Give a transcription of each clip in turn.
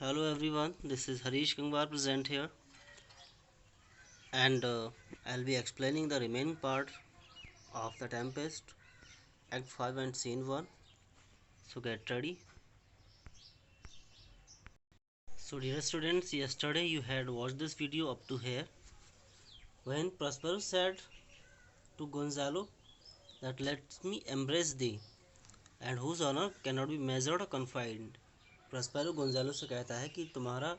Hello everyone, this is Harish Gangwar present here, and I'll be explaining the remaining part of The Tempest, Act 5 and Scene 1. So get ready. So dear students, yesterday you had watched this video up to here when Prospero said to Gonzalo that let me embrace thee and whose honor cannot be measured or confined. Prospero Gonzalo से कहता है कि तुम्हारा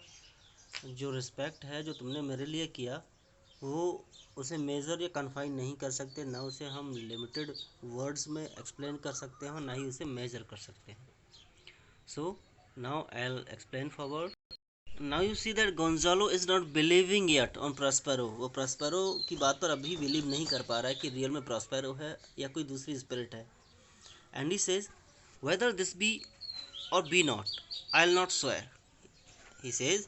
जो respect है जो तुमने मेरे लिए किया वो उसे मेज़र या कन्फाइन नहीं कर सकते, ना उसे हम लिमिटेड वर्ड्स में एक्सप्लेन कर सकते हैं, ना ही उसे मेजर कर सकते हैं. So now I will explain forward. Now you see that Gonzalo is not believing yet on Prospero. वो प्रॉस्पेरो की बात पर अभी बिलीव नहीं कर पा रहा है कि रियल में प्रॉस्पेरो है या कोई दूसरी स्पिरिट है. And he says whether this be or be not I will not swear. He says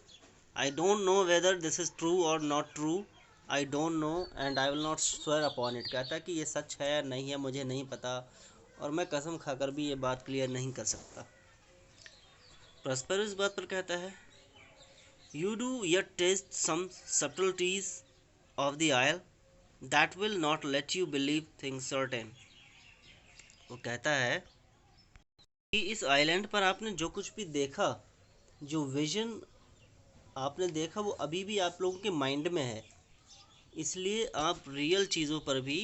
I don't know whether this is true or not true. I don't know and I will not swear upon it. कहता है कि ये सच है या नहीं है मुझे नहीं पता और मैं कसम खाकर भी ये बात क्लियर नहीं कर सकता. प्रॉस्पेरो इस बात पर कहता है you do yet taste some subtleties of the isle that will not let you believe things certain. वो कहता है कि इस आइलैंड पर आपने जो कुछ भी देखा, जो विजन आपने देखा वो अभी भी आप लोगों के माइंड में है, इसलिए आप रियल चीज़ों पर भी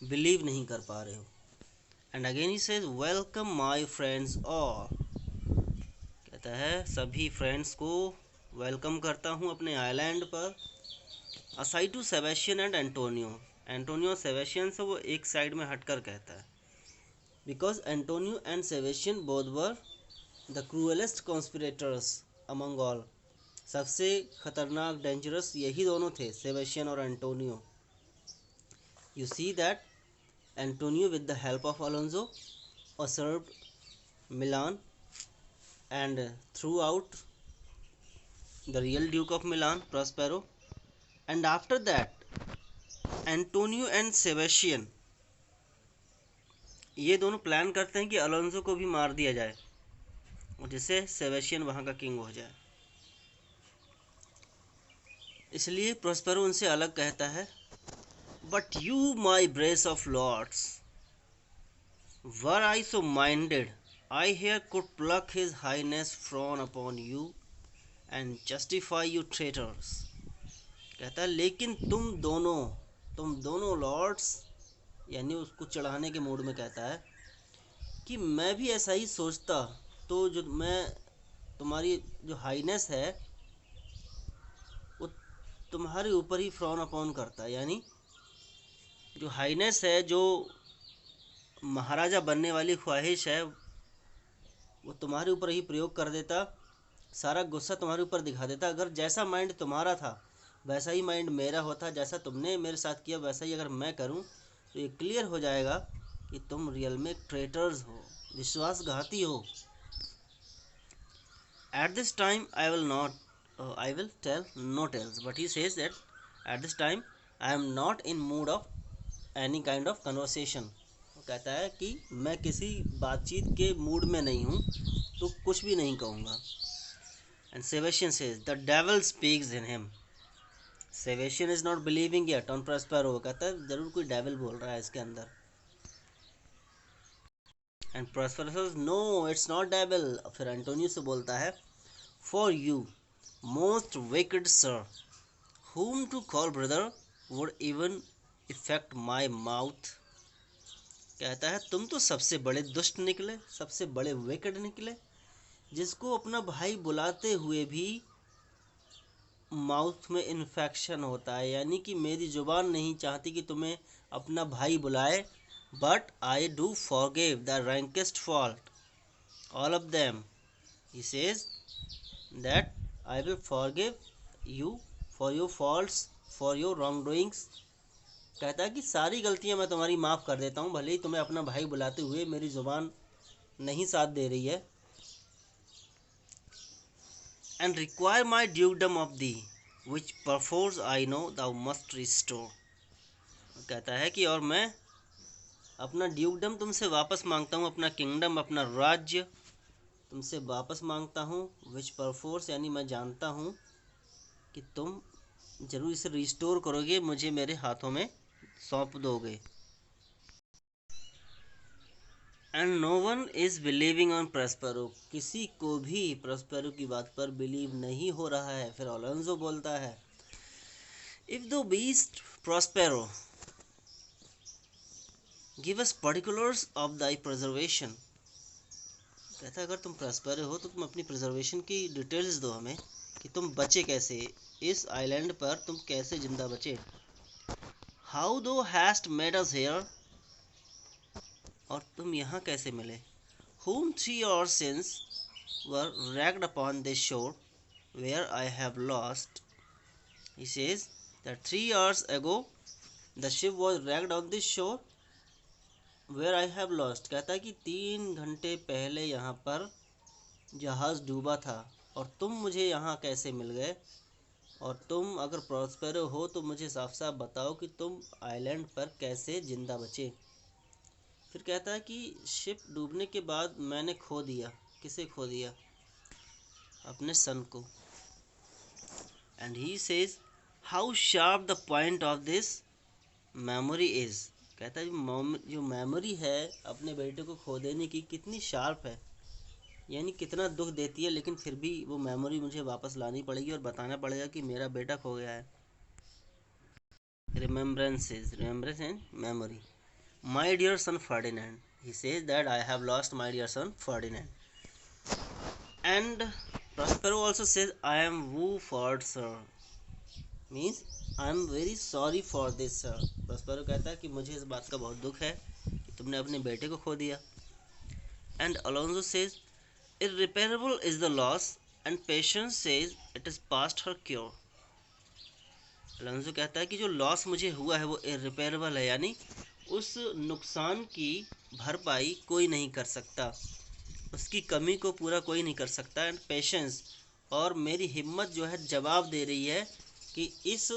बिलीव नहीं कर पा रहे हो. And again he says welcome my friends all. कहता है सभी फ्रेंड्स को वेलकम करता हूँ अपने आइलैंड पर. Aside to Sebastian and Antonio. Antonio Sebastian से वो एक साइड में हटकर कहता है because Antonio and Sebastian both were the cruellest conspirators among all. सबसे खतरनाक डेंजरस यही दोनों थे, सेबेस्टियन और Antonio. You see that Antonio with the help of Alonso usurped Milan and threw out the real Duke of Milan, Prospero. And after that, Antonio and Sebastian ये दोनों plan करते हैं कि अलोंजो को भी मार दिया जाए और जिससे सेबेस्टियन वहाँ का किंग हो जाए. इसलिए प्रोस्पेरो उनसे अलग कहता है but you my brace of lords were I so minded I here could pluck his highness frown upon you and justify you traitors. कहता है लेकिन तुम दोनों लॉर्ड्स, यानी उसको चढ़ाने के मूड में कहता है कि मैं भी ऐसा ही सोचता तो जो मैं तुम्हारी जो हाईनेस है वो तुम्हारे ऊपर ही फ्रॉन अपॉन करता. यानी जो हाईनेस है, जो महाराजा बनने वाली ख्वाहिश है, वो तुम्हारे ऊपर ही प्रयोग कर देता, सारा गुस्सा तुम्हारे ऊपर दिखा देता. अगर जैसा माइंड तुम्हारा था वैसा ही माइंड मेरा होता, जैसा तुमने मेरे साथ किया वैसा ही अगर मैं करूं, तो ये क्लियर हो जाएगा कि तुम रियल में ट्रेटर्स हो, विश्वासघाती हो. At this time I will tell no tales but he says that at this time I am not in mood of any kind of conversation. वो कहता है कि मैं किसी बातचीत के मूड में नहीं हूँ तो कुछ भी नहीं कहूँगा. And Sebastian says the devil speaks in him. Sebastian is not believing yet on Prospero. कहता है जरूर कोई डेविल बोल रहा है इसके अंदर. And Prospero says no it's not devil. फिर एंटोनियो से बोलता है for you most wicked sir whom to call brother would even affect my mouth. कहता है तुम तो सबसे बड़े दुष्ट निकले, सबसे बड़े विकेड निकले, जिसको अपना भाई बुलाते हुए भी माउथ में इन्फेक्शन होता है. यानी कि मेरी जुबान नहीं चाहती कि तुम्हें अपना भाई बुलाए, but I do forgive the rankest fault all of them. He says that I will forgive you for your faults, for your wrong doings. कहता है कि सारी गलतियां मैं तुम्हारी माफ़ कर देता हूँ, भले ही तुम्हें अपना भाई बुलाते हुए मेरी ज़ुबान नहीं साथ दे रही है. And require my dukedom of thee which perforce I know thou must restore. कहता है कि और मैं अपना ड्यूकडम तुमसे वापस मांगता हूँ, अपना किंगडम, अपना राज्य, तुमसे वापस मांगता हूँ, विच परफोर्स यानी मैं जानता हूँ कि तुम जरूर इसे रिस्टोर करोगे, मुझे मेरे हाथों में सौंप दोगे। And no one is believing on Prospero, किसी को भी प्रॉस्पेरो की बात पर बिलीव नहीं हो रहा है। फिर अलोंसो बोलता है, if the beast Prospero give us particulars of thy preservation, कहता है अगर तुम प्रॉस्पेरो हो तो तुम अपनी प्रिजर्वेशन की डिटेल्स दो हमें कि तुम बचे कैसे, इस आइलैंड पर तुम कैसे जिंदा बचे। हाउ दो हैस्ट मेड अस हियर, और तुम यहाँ कैसे मिले। whom 3 hours since were wrecked upon this shore where I have lost, he says that 3 hours ago the ship was wrecked on this shore where I have lost, कहता है कि 3 घंटे पहले यहाँ पर जहाज़ डूबा था और तुम मुझे यहाँ कैसे मिल गए, और तुम अगर प्रॉस्पेरो हो तो मुझे साफ साफ बताओ कि तुम आइलैंड पर कैसे ज़िंदा बचे। फिर कहता है कि शिप डूबने के बाद मैंने खो दिया, किसे खो दिया, अपने सन को। And he says how sharp the point of this memory is, कहता है जो मेमोरी है अपने बेटे को खो देने की कितनी शार्प है, यानी कितना दुख देती है, लेकिन फिर भी वो मेमोरी मुझे वापस लानी पड़ेगी और बताना पड़ेगा कि मेरा बेटा खो गया है। Remembrance and memory. My dear son Ferdinand, he says that I have lost my dear son Ferdinand. And Prospero also says I am woeful sir, means I am very sorry for this sir. Prospero कहता है कि मुझे इस बात का बहुत दुख है कि तुमने अपने बेटे को खो दिया। And Alonso says irreparable is the loss and Patience says it is past her cure. Alonso कहता है कि जो लॉस मुझे हुआ है वो इररिपेरेबल है, यानी उस नुकसान की भरपाई कोई नहीं कर सकता, उसकी कमी को पूरा कोई नहीं कर सकता। एंड पेशेंस, और मेरी हिम्मत जो है जवाब दे रही है कि इस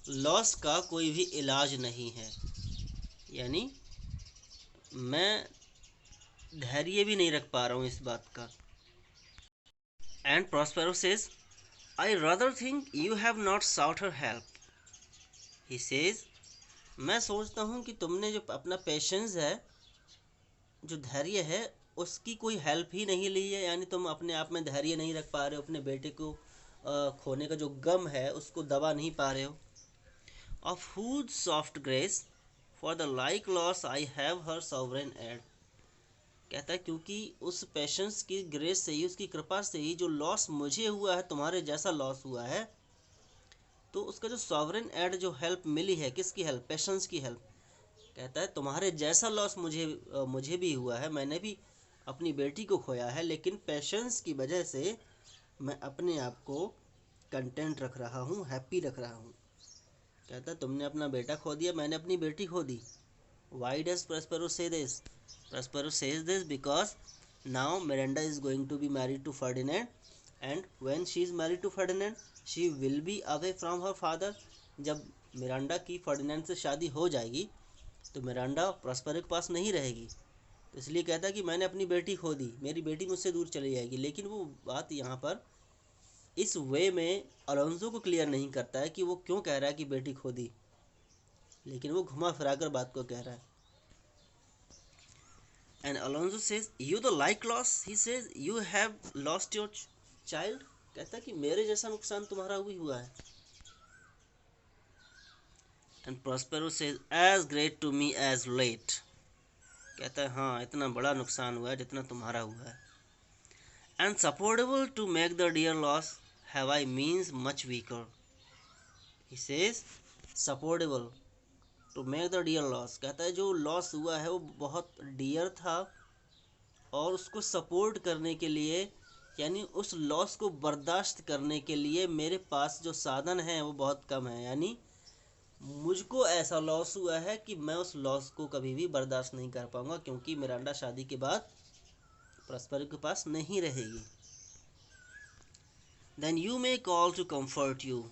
लॉस का कोई भी इलाज नहीं है, यानी मैं धैर्य भी नहीं रख पा रहा हूँ इस बात का। And Prospero says I rather think you have not sought her help, he says मैं सोचता हूँ कि तुमने जो अपना पेशेंस है, जो धैर्य है, उसकी कोई हेल्प ही नहीं ली है, यानी तुम अपने आप में धैर्य नहीं रख पा रहे हो, अपने बेटे को खोने का जो गम है उसको दबा नहीं पा रहे हो। Of whose soft grace for the like loss I have her sovereign aid, कहता है क्योंकि उस पेशेंस की ग्रेस से ही, उसकी कृपा से ही जो लॉस मुझे हुआ है, तुम्हारे जैसा लॉस हुआ है, तो उसका जो सॉवरेन एड जो हेल्प मिली है, किसकी हेल्प, पेशेंस की हेल्प। कहता है तुम्हारे जैसा लॉस मुझे भी हुआ है, मैंने भी अपनी बेटी को खोया है, लेकिन पेशेंस की वजह से मैं अपने आप को कंटेंट रख रहा हूँ, हैप्पी रख रहा हूँ। कहता है तुमने अपना बेटा खो दिया, मैंने अपनी बेटी खो दी। Why does Prospero say this, Prospero says this because now Miranda is going to be married to Ferdinand, and when she is married to Ferdinand she will be away from her father. जब Miranda की Ferdinand से शादी हो जाएगी तो Miranda Prospero के पास नहीं रहेगी, तो इसलिए कहता है कि मैंने अपनी बेटी खो दी, मेरी बेटी मुझसे दूर चली जाएगी। लेकिन वो बात यहाँ पर इस वे में अलोंसो को क्लियर नहीं करता है कि वो क्यों कह रहा है कि बेटी खो दी, लेकिन वो घुमा फिरा कर बात को कह रहा है। And Alonso says you the like loss, he says you have lost your child, कहता है कि मेरे जैसा नुकसान तुम्हारा भी हुआ है। And Prospero says as great to me as late, कहता है हाँ इतना बड़ा नुकसान हुआ है जितना तुम्हारा हुआ है। And supportable to make the dear loss have I means much weaker, he says supportable to make the dear loss, कहता है जो लॉस हुआ है वो बहुत डियर था, और उसको सपोर्ट करने के लिए, यानी उस लॉस को बर्दाश्त करने के लिए मेरे पास जो साधन हैं वो बहुत कम है, यानी मुझको ऐसा लॉस हुआ है कि मैं उस लॉस को कभी भी बर्दाश्त नहीं कर पाऊंगा, क्योंकि मिरांडा शादी के बाद प्रॉस्पेरो के पास नहीं रहेगी। Then you may call to comfort you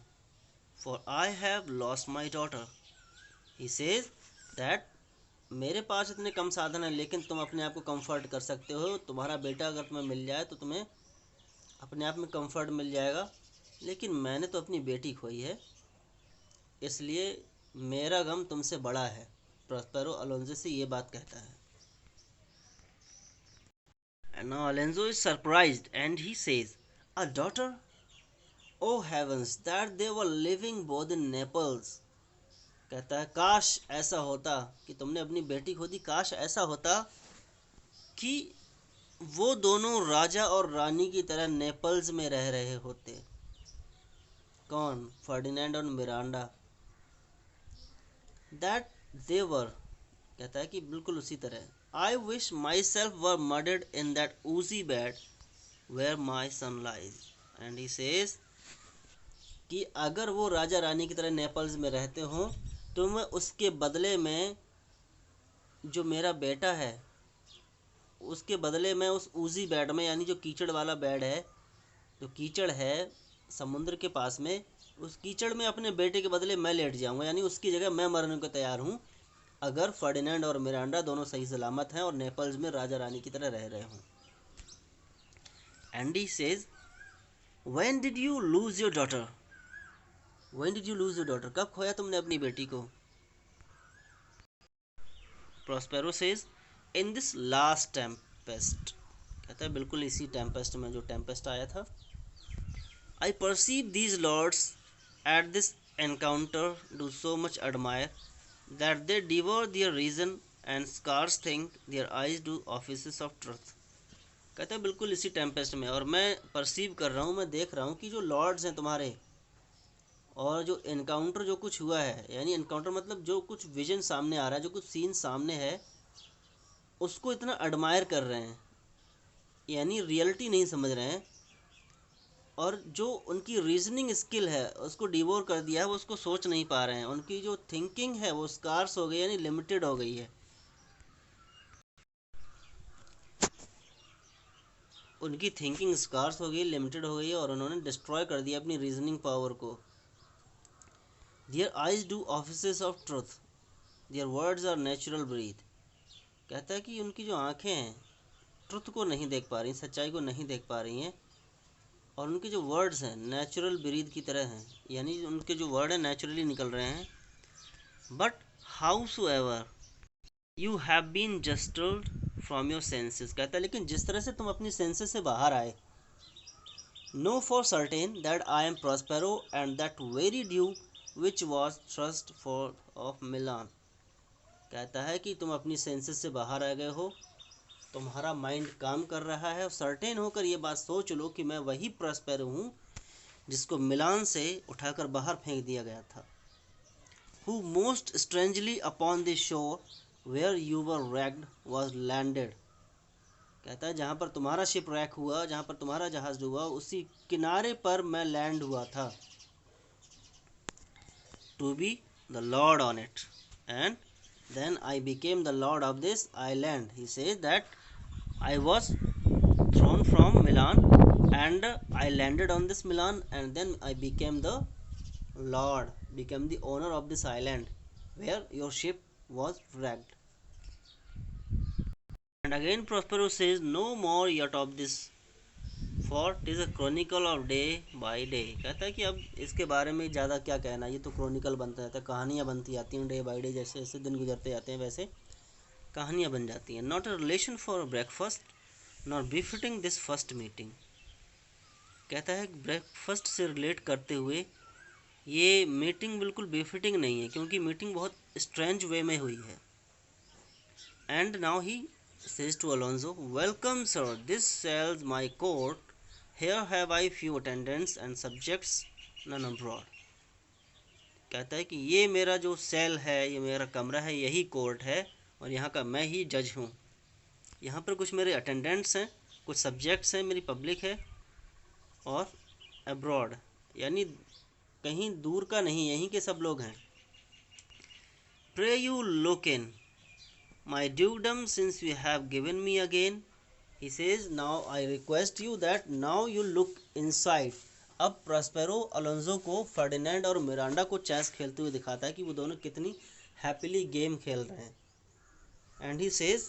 for I have lost my daughter, he says that मेरे पास इतने कम साधन हैं, लेकिन तुम अपने आप को कंफर्ट कर सकते हो। तुम्हारा बेटा अगर तुम्हें मिल जाए तो तुम्हें अपने आप में कंफर्ट मिल जाएगा, लेकिन मैंने तो अपनी बेटी खोई है, इसलिए मेरा गम तुमसे बड़ा है। प्रॉस्पेरो अलोंजो से ये बात कहता है। And now Alonso is surprised and he says, "A daughter? Oh heavens, that they were living both in Naples." कहता है काश ऐसा होता कि तुमने अपनी बेटी खो दी, काश ऐसा होता कि वो दोनों राजा और रानी की तरह नेपल्स में रह रहे होते। कौन? फर्डिनेंड और मिरांडा। दैट दे वर, कहता है कि बिल्कुल उसी तरह। I wish myself were murdered in that oozy bed where my son lies. And he says कि अगर वो राजा रानी की तरह नेपल्स में रहते हों तो मैं उसके बदले में, जो मेरा बेटा है, उसके बदले में उस ऊजी बेड में, यानी जो कीचड़ वाला बेड है, जो कीचड़ है समुद्र के पास में, उस कीचड़ में अपने बेटे के बदले मैं लेट जाऊंगा, यानी उसकी जगह मैं मरने को तैयार हूँ, अगर फर्डिनेंड और मिरांडा दोनों सही सलामत हैं और नेपल्स में राजा रानी की तरह रह रहे हों। Andy says, when did you lose your daughter? When did you lose your daughter? कब खोया तुमने अपनी बेटी को? Prospero says, in this last Tempest. कहता है बिल्कुल इसी टेम्पेस्ट में, जो टेम्पेस्ट आया था। I perceive these lords at this encounter do so much admire that they devour their reason and scarce think their eyes do offices of truth. कहता है बिल्कुल इसी टेम्पेस्ट में, और मैं परसीव कर रहा हूँ, मैं देख रहा हूँ कि जो लॉर्ड्स हैं तुम्हारे, और जो एनकाउंटर जो कुछ हुआ है, यानी एनकाउंटर मतलब जो कुछ विजन सामने आ रहा है, जो कुछ सीन सामने है, उसको इतना एडमायर कर रहे हैं, यानी रियलिटी नहीं समझ रहे हैं, और जो उनकी रीजनिंग स्किल है उसको डिवोर कर दिया है, वो उसको सोच नहीं पा रहे हैं। उनकी जो थिंकिंग है वो स्कार्स हो गई, यानी लिमिटेड हो गई है। उनकी थिंकिंग स्कार्स हो गई, लिमिटेड हो गई है, और उन्होंने डिस्ट्रॉय कर दिया अपनी रीजनिंग पावर को। Their eyes do offices of truth, their words are natural breath. कहता है कि उनकी जो आंखें हैं ट्रुथ को नहीं देख पा रही, सच्चाई को नहीं देख पा रही हैं, और उनके जो वर्ड्स हैं नेचुरल ब्रीथ की तरह हैं, यानी उनके जो वर्ड हैं नेचुरली निकल रहे हैं। But howsoever you have been justled from your senses. कहता है लेकिन जिस तरह से तुम अपनी सेंसेस से बाहर आए, know for certain that I am Prospero and that very duke which was thrust forth of Milan. कहता है कि तुम अपनी सेंसेस से बाहर आ गए हो, तुम्हारा माइंड काम कर रहा है, और सर्टेन होकर ये बात सोच लो कि मैं वही प्रॉस्पेरो हूँ जिसको मिलान से उठाकर बाहर फेंक दिया गया था। Who most strangely upon the shore where you were wrecked was landed। कहता है जहाँ पर तुम्हारा शिप रैक हुआ, जहाँ पर तुम्हारा जहाज डूबा, उसी किनारे पर मैं लैंड हुआ था। To be the lord on it, and then I became the lord of this island। He says that I was thrown from Milan and I landed on this Milan, and then I became the lord, became the owner of this island where your ship was wrecked। And again Prospero says, no more yet of this, for it is a chronicle of day by day। कहता है कि अब इसके बारे में ज़्यादा क्या कहना, ये तो क्रॉनिकल बनता रहता है, कहानियाँ बनती जाती हैं डे बाई डे, जैसे जैसे दिन गुजरते जाते हैं वैसे कहानियाँ बन जाती हैं। Not a relation for breakfast not befitting this first meeting. कहता है ब्रेकफास्ट से रिलेट करते हुए ये मीटिंग बिल्कुल बेफिटिंग नहीं है, क्योंकि मीटिंग बहुत स्ट्रेंज वे में हुई है। And now he says to Alonso, welcome sir, this cell's my court, here have I few attendants and subjects none abroad. कहता है कि ये मेरा जो सेल है, ये मेरा कमरा है, यही कोर्ट है, और यहाँ का मैं ही जज हूँ। यहाँ पर कुछ मेरे अटेंडेंट्स हैं, कुछ सब्जेक्ट्स हैं, मेरी पब्लिक है, और अब्रॉड यानी कहीं दूर का नहीं, यहीं के सब लोग हैं। Pray you look in my dukedom since you have given me again. He says now I request you that now you look inside. अब प्रॉस्पेरो अलोंजो को फर्डिनेंड और मिरांडा को चेस खेलते हुए दिखाता है कि वो दोनों कितनी हैप्पीली गेम खेल रहे हैं। and he says,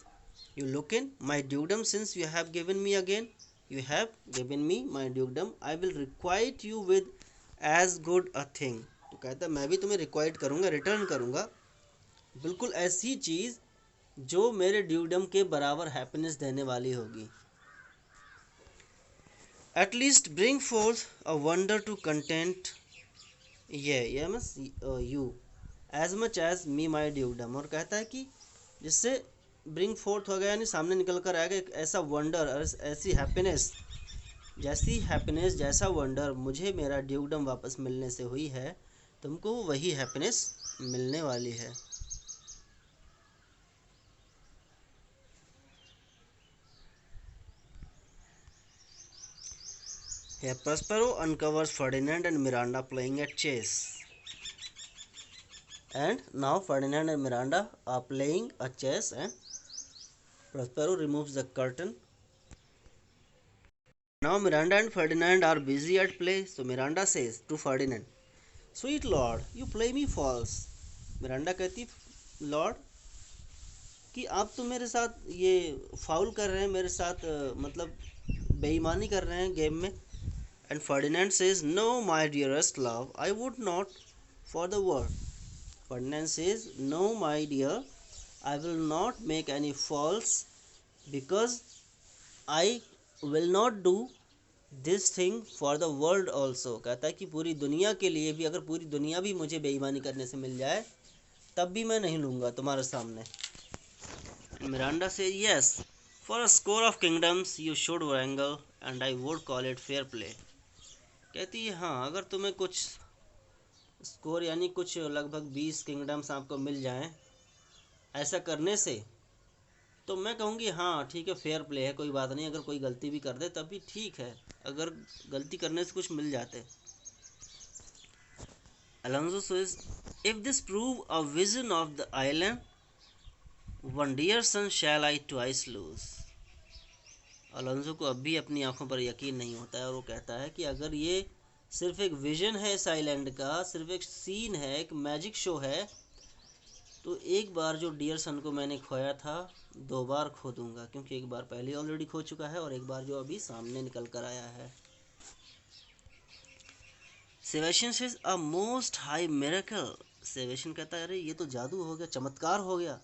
you look in my dukedom, since you have given me again, you have given me my dukedom, I will requite you with as good a thing. तो कहता है मैं भी तुम्हें रिक्वाइट करूँगा, रिटर्न करूँगा बिल्कुल ऐसी चीज़ जो मेरे ड्यूडम के बराबर हैप्पीनेस देने वाली होगी. At least bring forth a wonder to content you as much as me my dukedom. और कहता है कि जिससे ब्रिंग फोर्थ हो गया यानी सामने निकल कर आएगा एक ऐसा वंडर और ऐसी हैप्पीनेस, जैसी हैप्पीनेस जैसा वंडर मुझे मेरा ड्यूडम वापस मिलने से हुई है, तुमको वही हैप्पीनेस मिलने वाली है. Here Prospero uncovers Ferdinand and Miranda playing at chess. And now Ferdinand and Miranda are playing a chess and Prospero removes the curtain. Now Miranda and Ferdinand are busy at play. So Miranda says to Ferdinand, Sweet Lord, you play me false. Miranda कहती, Lord, कि आप तो मेरे साथ ये foul कर रहे हैं, मेरे साथ मतलब बेईमानी कर रहे हैं गेम में. And Ferdinand says, No, my dearest love, I would not for the world. Ferdinand says, No, my dear, I will not make any faults because I will not do this thing for the world also. कहता है कि पूरी दुनिया के लिए भी, अगर पूरी दुनिया भी मुझे बेईमानी करने से मिल जाए तब भी मैं नहीं लूँगा तुम्हारे सामने. And Miranda says, Yes, for a score of kingdoms you should wrangle and I would call it fair play. कहती है हाँ, अगर तुम्हें कुछ स्कोर यानी कुछ लगभग 20 किंगडम्स आपको मिल जाएं ऐसा करने से, तो मैं कहूँगी हाँ ठीक है, फेयर प्ले है, कोई बात नहीं. अगर कोई गलती भी कर दे तब भी ठीक है, अगर गलती करने से कुछ मिल जाते. Alonso says, if this prove a vision of the island, one dear son shall I twice lose. Alonso को अब भी अपनी आंखों पर यकीन नहीं होता है और वो कहता है कि अगर ये सिर्फ एक विजन है इस आइलैंड का, सिर्फ एक सीन है, एक मैजिक शो है, तो एक बार जो डियर सन को मैंने खोया था 2 बार खो दूंगा, क्योंकि एक बार पहले ऑलरेडी खो चुका है और एक बार जो अभी सामने निकल कर आया है. सेवेशन says a most high miracle. सेवेशन कहता है अरे ये तो जादू हो गया, चमत्कार हो गया.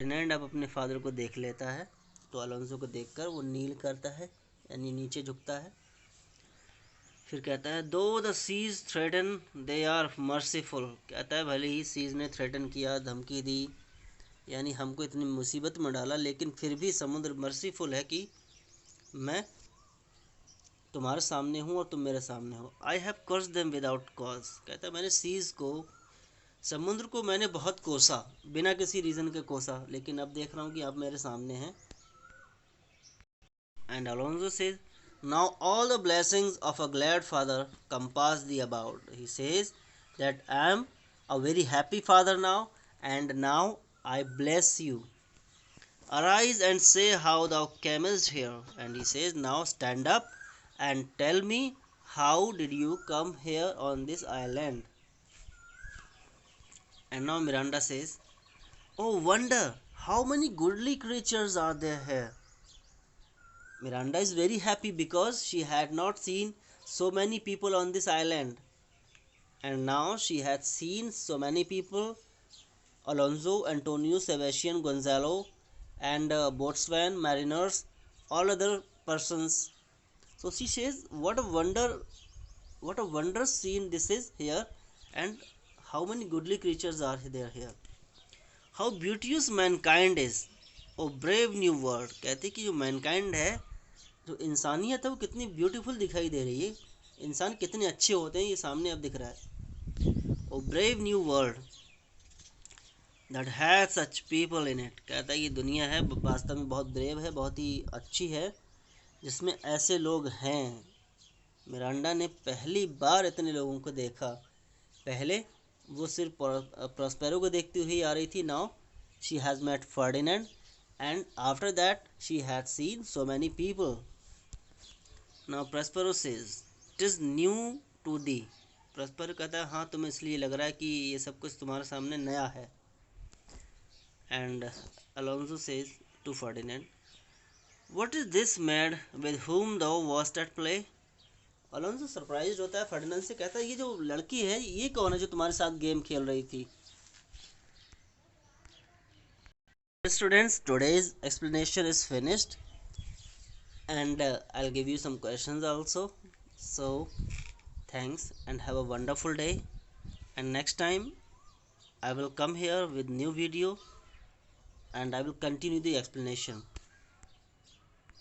फर्डिनेंड अब अपने फादर को देख लेता है तो अलोंसो को देखकर वो नील करता है यानी नीचे झुकता है. फिर कहता है though the seas threaten they are merciful. कहता है भले ही सीज ने थ्रेटन किया, धमकी दी, यानी हमको इतनी मुसीबत में डाला, लेकिन फिर भी समुद्र मर्सीफुल है कि मैं तुम्हारे सामने हूँ और तुम मेरे सामने हो. I have cursed them without cause. कहता है मैंने सीज को, समुद्र को मैंने बहुत कोसा, बिना किसी रीज़न के कोसा, लेकिन अब देख रहा हूँ कि आप मेरे सामने हैं. And Alonso says now all the blessings of a glad father compass thee about. He says that I am a very happy father now, and now I bless you. Arise and say how thou camest here. And he says now stand up and tell me how did you come here on this island. And now Miranda says, Oh wonder, how many goodly creatures are there here. Miranda is very happy because she had not seen so many people on this island. And now she had seen so many people, Alonso, Antonio, Sebastian, Gonzalo, and boatswain, mariners, all other persons. So she says, what a wondrous scene this is here, and how many goodly creatures are there here. How beauteous mankind is, O brave new world. कहते कि जो Mankind है, जो इंसानियत है, वो कितनी beautiful दिखाई दे रही है, इंसान कितने अच्छे होते हैं ये सामने अब दिख रहा है. O brave new world that has such people in it. कहता है ये दुनिया है वास्तव में बहुत ब्रेव है, बहुत ही अच्छी है, जिसमें ऐसे लोग हैं. मिरांडा ने पहली बार इतने लोगों को देखा. पहले वो सिर्फ प्रॉस्पेरो को देखती हुई आ रही थी. Now she has met Ferdinand, and after that she had seen so many people. Now Prospero says, "It is new to thee." Prospero कहता है हाँ तुम्हें इसलिए लग रहा है कि ये सब कुछ तुम्हारे सामने नया है. And Alonso says to Ferdinand, "What is this maid with whom thou wast at play?" Alonso surprise होता है, फर्डिनेंड से कहता है ये जो लड़की है ये कौन है जो तुम्हारे साथ गेम खेल रही थी. Students, today's explanation is finished, and I'll give you some questions also. So thanks and have a wonderful day, and next time I will come here with new video and I will continue the explanation.